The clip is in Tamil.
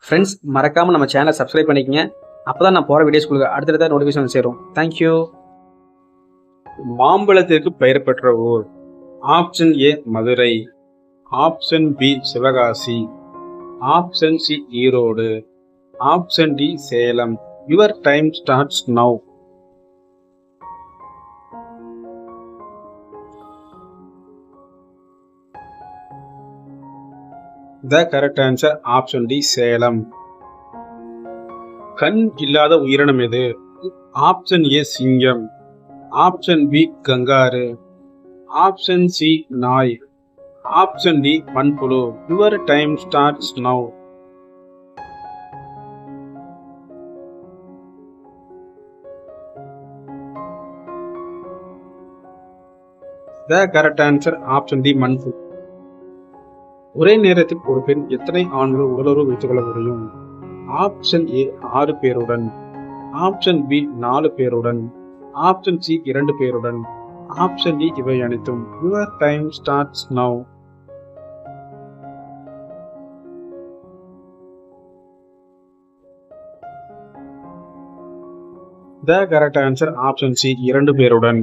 ஃப்ரெண்ட்ஸ் மறக்காமல் நம்ம சேனலை சப்ஸ்கிரைப் பண்ணிக்கங்க. அப்போ தான் நான் போகிற வீடியோஸ் உங்களுக்கு அடுத்தடுத்த நோட்டிஃபிகேஷன் சேரும். தேங்க்யூ. மாம்பழத்திற்கு பெயர் பெற்ற ஊர். Option A Madurai, option B Sivakasi, option C Erode, option D Salem. Your time starts now. The correct answer option D Salem. கண் இல்லாத உயிரினம் எது? ஆப்ஷன் ஏ சிங்கம், option B kangaroo, option C நாய், ஆப்ஷன் டி மண்புழு. Your time starts now. The correct answer option D மண்புழு. ஒரே நேரத்தில் ஒரு பெண் எத்தனை ஆண்கள் உடலுறவு வைத்துக் கொள்ள முடியும்? ஆப்ஷன் ஏ 6 பேருடன், ஆப்ஷன் பி 4 பேருடன், ஆப்ஷன் சி 2 பேருடன், ஆப்ஷன் டி இவை அனைத்தும். Your time starts now. The correct answer option C 2 பேருடன்.